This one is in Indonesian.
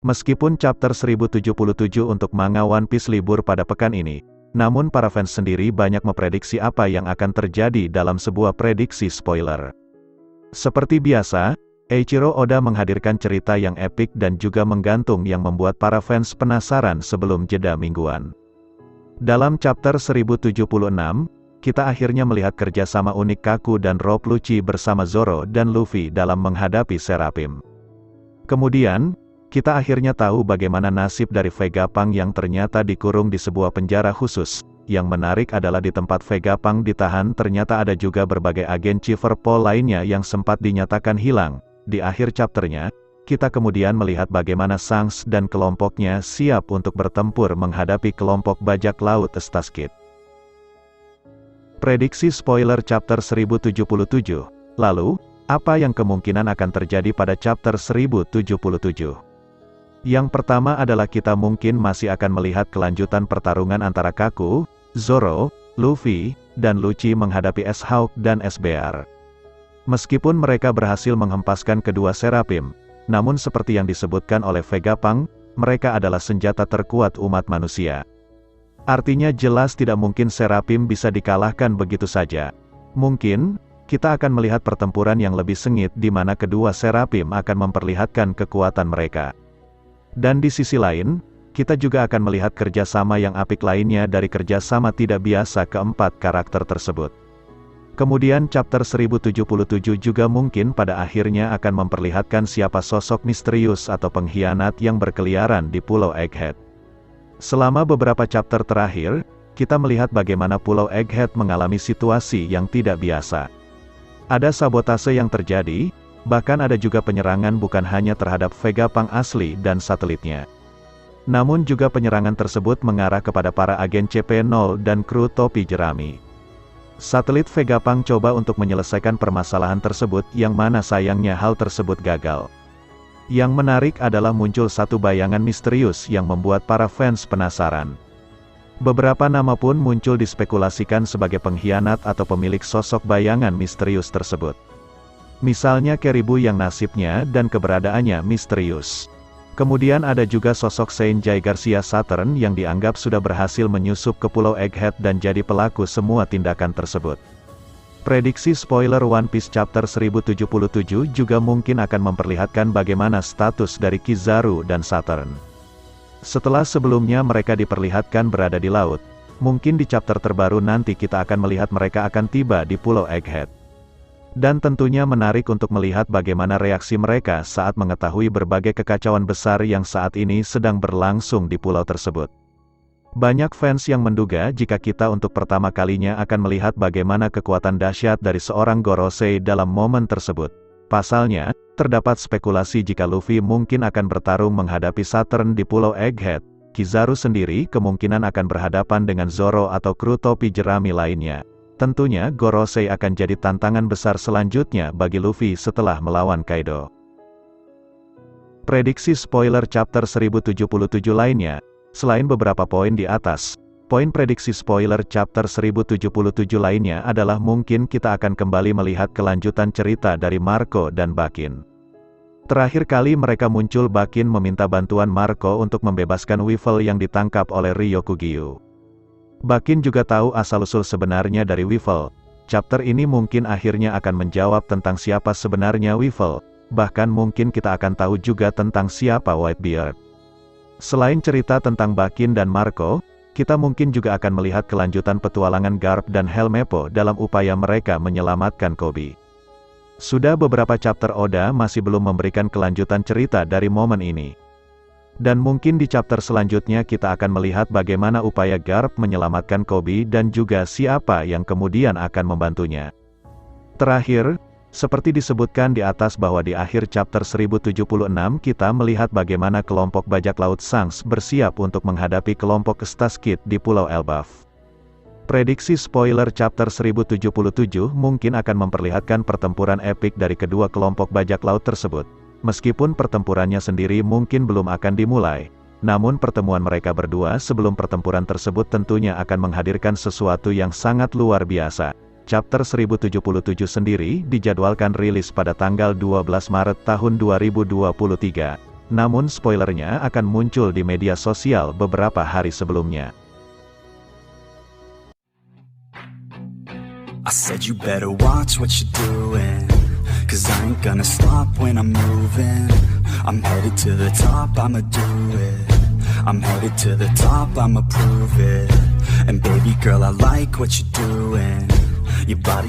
Meskipun chapter 1077 untuk manga One Piece libur pada pekan ini, namun para fans sendiri banyak memprediksi apa yang akan terjadi dalam sebuah prediksi spoiler. Seperti biasa, Eiichiro Oda menghadirkan cerita yang epik dan juga menggantung yang membuat para fans penasaran sebelum jeda mingguan. Dalam chapter 1076, kita akhirnya melihat kerjasama unik Kaku dan Rob Lucci bersama Zoro dan Luffy dalam menghadapi Seraphim. Kemudian, kita akhirnya tahu bagaimana nasib dari Vegapunk yang ternyata dikurung di sebuah penjara khusus. Yang menarik adalah di tempat Vegapunk ditahan ternyata ada juga berbagai agen Chiverpol lainnya yang sempat dinyatakan hilang. Di akhir chapternya, kita kemudian melihat bagaimana Shanks dan kelompoknya siap untuk bertempur menghadapi kelompok bajak laut Staskid. Prediksi spoiler chapter 1077. Lalu, apa yang kemungkinan akan terjadi pada chapter 1077? Yang pertama adalah kita mungkin masih akan melihat kelanjutan pertarungan antara Kaku, Zoro, Luffy, dan Lucci menghadapi S-Hawk dan SBR. Meskipun mereka berhasil menghempaskan kedua Seraphim, namun seperti yang disebutkan oleh Vegapunk, mereka adalah senjata terkuat umat manusia. Artinya jelas tidak mungkin Seraphim bisa dikalahkan begitu saja. Mungkin, kita akan melihat pertempuran yang lebih sengit di mana kedua Seraphim akan memperlihatkan kekuatan mereka. Dan di sisi lain, kita juga akan melihat kerjasama yang apik lainnya dari kerjasama tidak biasa keempat karakter tersebut. Kemudian chapter 1077 juga mungkin pada akhirnya akan memperlihatkan siapa sosok misterius atau pengkhianat yang berkeliaran di Pulau Egghead. Selama beberapa chapter terakhir, kita melihat bagaimana Pulau Egghead mengalami situasi yang tidak biasa. Ada sabotase yang terjadi, bahkan ada juga penyerangan bukan hanya terhadap Vegapunk asli dan satelitnya. Namun juga penyerangan tersebut mengarah kepada para agen CP0 dan kru topi jerami. Satelit Vegapunk coba untuk menyelesaikan permasalahan tersebut yang mana sayangnya hal tersebut gagal. Yang menarik adalah muncul satu bayangan misterius yang membuat para fans penasaran. Beberapa nama pun muncul dispekulasikan sebagai pengkhianat atau pemilik sosok bayangan misterius tersebut. Misalnya Keribu yang nasibnya dan keberadaannya misterius. Kemudian ada juga sosok Saint Jay Garcia Saturn yang dianggap sudah berhasil menyusup ke Pulau Egghead dan jadi pelaku semua tindakan tersebut. Prediksi spoiler One Piece chapter 1077 juga mungkin akan memperlihatkan bagaimana status dari Kizaru dan Saturn. Setelah sebelumnya mereka diperlihatkan berada di laut, mungkin di chapter terbaru nanti kita akan melihat mereka akan tiba di Pulau Egghead. Dan tentunya menarik untuk melihat bagaimana reaksi mereka saat mengetahui berbagai kekacauan besar yang saat ini sedang berlangsung di pulau tersebut. Banyak fans yang menduga jika kita untuk pertama kalinya akan melihat bagaimana kekuatan dahsyat dari seorang Gorosei dalam momen tersebut. Pasalnya, terdapat spekulasi jika Luffy mungkin akan bertarung menghadapi Saturn di Pulau Egghead. Kizaru sendiri kemungkinan akan berhadapan dengan Zoro atau kru topi jerami lainnya. Tentunya Gorosei akan jadi tantangan besar selanjutnya bagi Luffy setelah melawan Kaido. Prediksi spoiler chapter 1077 lainnya, selain beberapa poin di atas, poin prediksi spoiler chapter 1077 lainnya adalah mungkin kita akan kembali melihat kelanjutan cerita dari Marco dan Bakin. Terakhir kali mereka muncul Bakin meminta bantuan Marco untuk membebaskan Weevil yang ditangkap oleh Ryokugyu. Bakin juga tahu asal-usul sebenarnya dari Weevil. Chapter ini mungkin akhirnya akan menjawab tentang siapa sebenarnya Weevil, bahkan mungkin kita akan tahu juga tentang siapa Whitebeard. Selain cerita tentang Bakin dan Marco, kita mungkin juga akan melihat kelanjutan petualangan Garp dan Helmeppo dalam upaya mereka menyelamatkan Koby. Sudah beberapa chapter Oda masih belum memberikan kelanjutan cerita dari momen ini. Dan mungkin di chapter selanjutnya kita akan melihat bagaimana upaya Garp menyelamatkan Koby dan juga siapa yang kemudian akan membantunya. Terakhir, seperti disebutkan di atas bahwa di akhir chapter 1076 kita melihat bagaimana kelompok bajak laut Shanks bersiap untuk menghadapi kelompok Staskid di Pulau Elbaf. Prediksi spoiler chapter 1077 mungkin akan memperlihatkan pertempuran epik dari kedua kelompok bajak laut tersebut. Meskipun pertempurannya sendiri mungkin belum akan dimulai, namun pertemuan mereka berdua sebelum pertempuran tersebut tentunya akan menghadirkan sesuatu yang sangat luar biasa. Chapter 1077 sendiri dijadwalkan rilis pada tanggal 12 Maret tahun 2023. namun spoilernya akan muncul di media sosial beberapa hari sebelumnya. I said you better watch what you're doing, 'cause I ain't gonna stop when I'm moving. I'm headed to the top, I'ma do it. I'm headed to the top, I'ma prove it. And baby girl, I like what you're doing. Your body